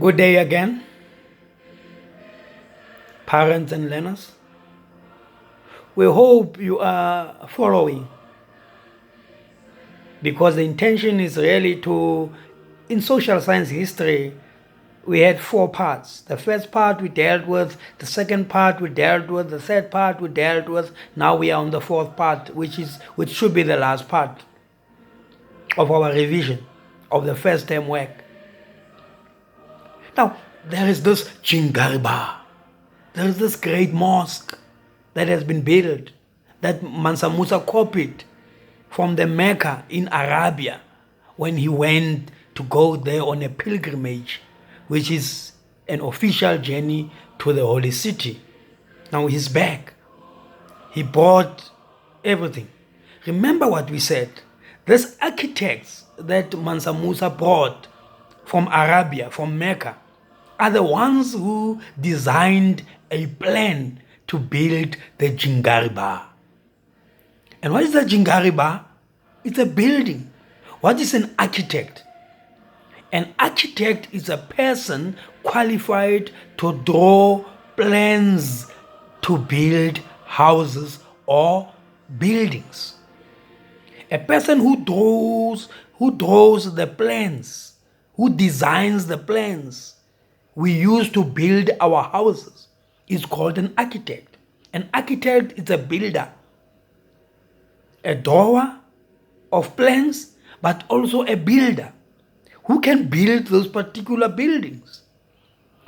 Good day again, parents and learners. We hope you are following because the intention is really in social science history, we had 4 parts. The first part we dealt with, the second part we dealt with, the third part we dealt with. Now we are on the 4th part, which should be the last part of our revision of the first term work. Now, there is this Jingariba. There is this great mosque that has been built that Mansa Musa copied from the Mecca in Arabia when he went to go there on a pilgrimage, which is an official journey to the holy city. Now he's back. He bought everything. Remember what we said. These architects that Mansa Musa brought from Arabia, from Mecca, are the ones who designed a plan to build the Jingariba. And what is the Jingariba? It's a building. What is an architect? An architect is a person qualified to draw plans to build houses or buildings. A person who draws the plans, who designs the plans we use to build our houses is called an architect. An architect is a builder, a drawer of plans, but also a builder who can build those particular buildings.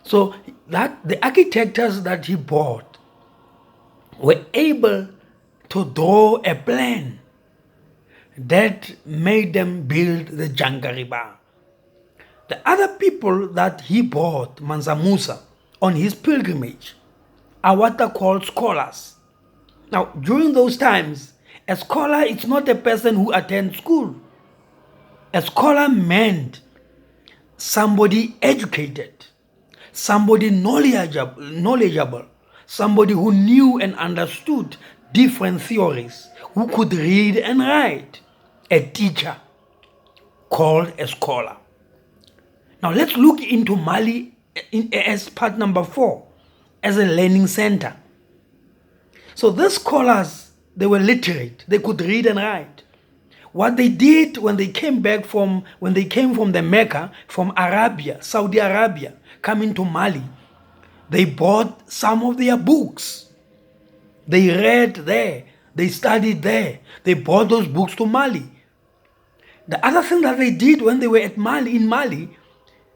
So that the architects that he bought were able to draw a plan that made them build the Jangariba. The other people that he brought, Mansa Musa, on his pilgrimage are what are called scholars. Now, during those times, a scholar is not a person who attends school. A scholar meant somebody educated, somebody knowledgeable, somebody who knew and understood different theories, who could read and write. A teacher called a scholar. Now let's look into Mali as part number 4, as a learning center. So these scholars, they were literate, they could read and write. What they did when they came from the Mecca, from Arabia, Saudi Arabia, coming to Mali, they bought some of their books. They read there, they studied there, they brought those books to Mali. The other thing that they did when they were in Mali,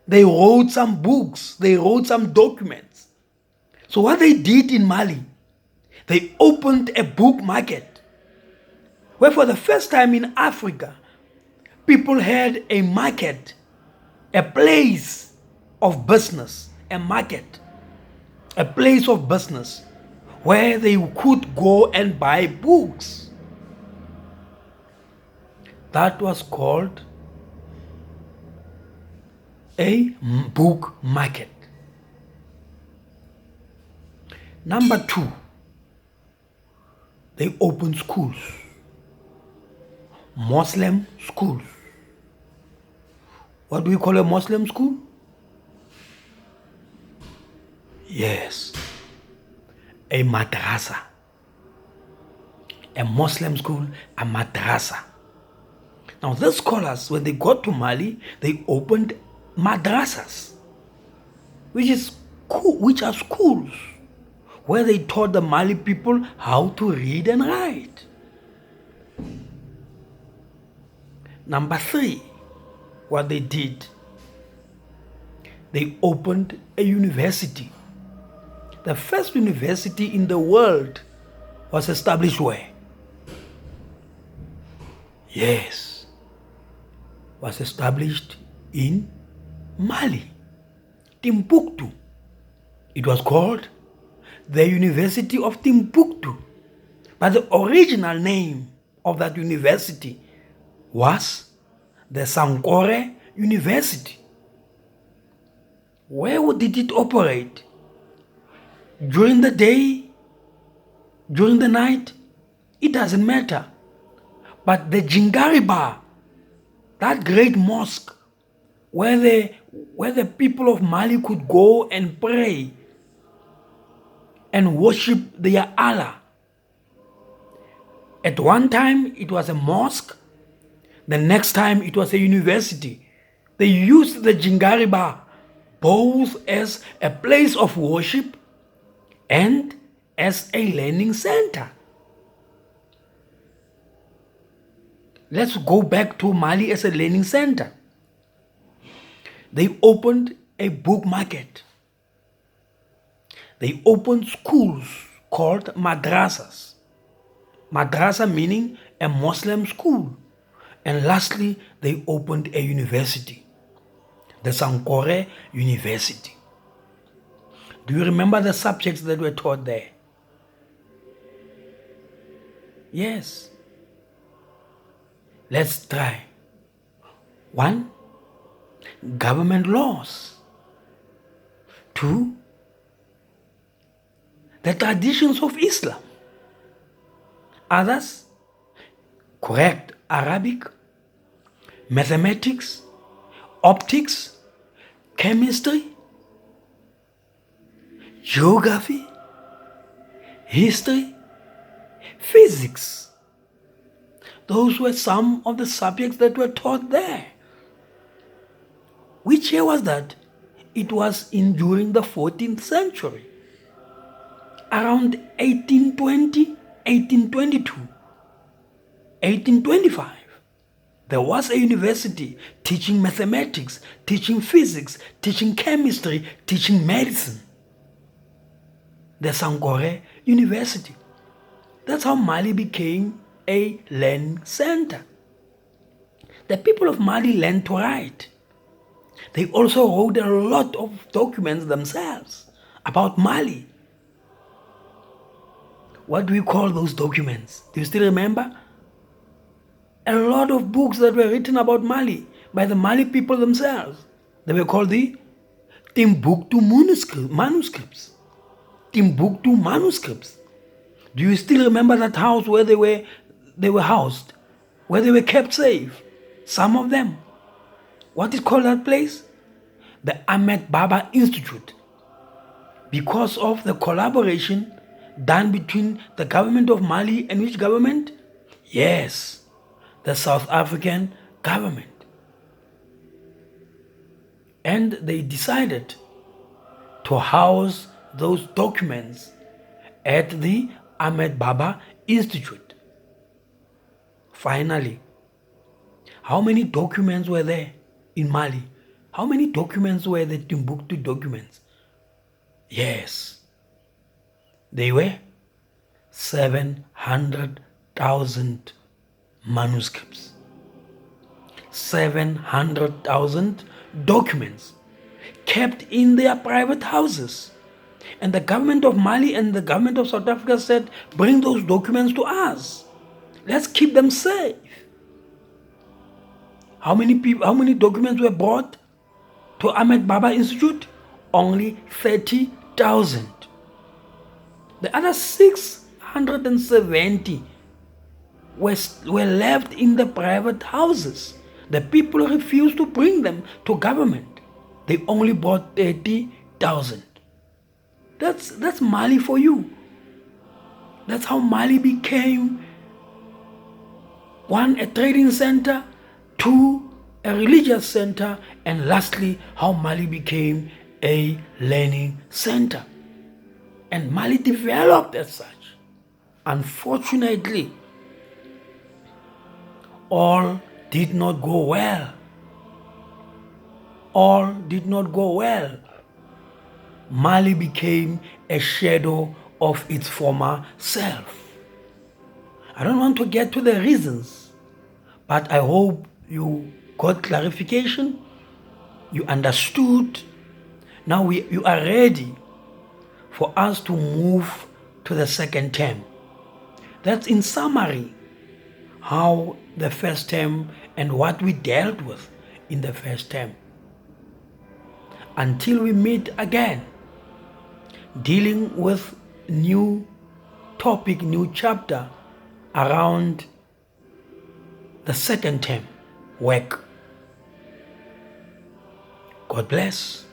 they wrote some books, they wrote some documents. So what they did in Mali, they opened a book market, where for the first time in Africa, people had a market, a place of business, a market, a place of business where they could go and buy books. That was called a book market. Number 2, they opened schools, Muslim schools. What do we call a Muslim school? Yes, a madrasa. A Muslim school, a madrasa. Now these scholars, when they got to Mali, they opened madrasas, which are schools where they taught the Mali people how to read and write. Number 3, what they did, they opened a university. The first university in the world was established where? Yes, was established in Mali, Timbuktu. It was called the University of Timbuktu. But the original name of that university was the Sankore University. Where did it operate? During the day? During the night? It doesn't matter. But the Jingariba, that great mosque, where the people of Mali could go and pray and worship their Allah. At one time, it was a mosque. The next time, it was a university. They used the Jingariba both as a place of worship and as a learning center. Let's go back to Mali as a learning center. They opened a book market. They opened schools called madrasas. Madrasa meaning a Muslim school. And lastly, they opened a university, the Sankore University. Do you remember the subjects that were taught there? Yes. Let's try. 1. Government laws. 2. The traditions of Islam. Others, correct Arabic, mathematics, optics, chemistry, geography, history, physics. Those were some of the subjects that were taught there. Which year was that? It was during the 14th century. Around 1820, 1822, 1825. There was a university teaching mathematics, teaching physics, teaching chemistry, teaching medicine. The Sankore University. That's how Mali became a learning center. The people of Mali learned to write. They also wrote a lot of documents themselves about Mali. What do we call those documents? Do you still remember? A lot of books that were written about Mali by the Mali people themselves. They were called the Timbuktu manuscripts. Timbuktu manuscripts. Do you still remember that house where they were housed? Where they were kept safe? Some of them. What is called that place? The Ahmed Baba Institute. Because of the collaboration done between the government of Mali and which government? Yes, the South African government. And they decided to house those documents at the Ahmed Baba Institute. Finally, how many documents were there in Mali? How many documents were the Timbuktu documents? Yes, they were 700,000 manuscripts. 700,000 documents kept in their private houses. And the government of Mali and the government of South Africa said, bring those documents to us. Let's keep them safe. How many documents were brought to Ahmed Baba Institute? Only 30,000. The other 670 were left in the private houses. The people refused to bring them to government. They only bought 30,000. That's Mali for you. That's how Mali became, 1, a trading center, 2, a religious center, and lastly, how Mali became a learning center. And Mali developed as such. Unfortunately, all did not go well. All did not go well. Mali became a shadow of its former self. I don't want to get to the reasons, but I hope you got clarification, you understood. Now you are ready for us to move to the second term. That's in summary how the first term and what we dealt with in the first term. Until we meet again, dealing with new topic, new chapter around the second term work. God bless.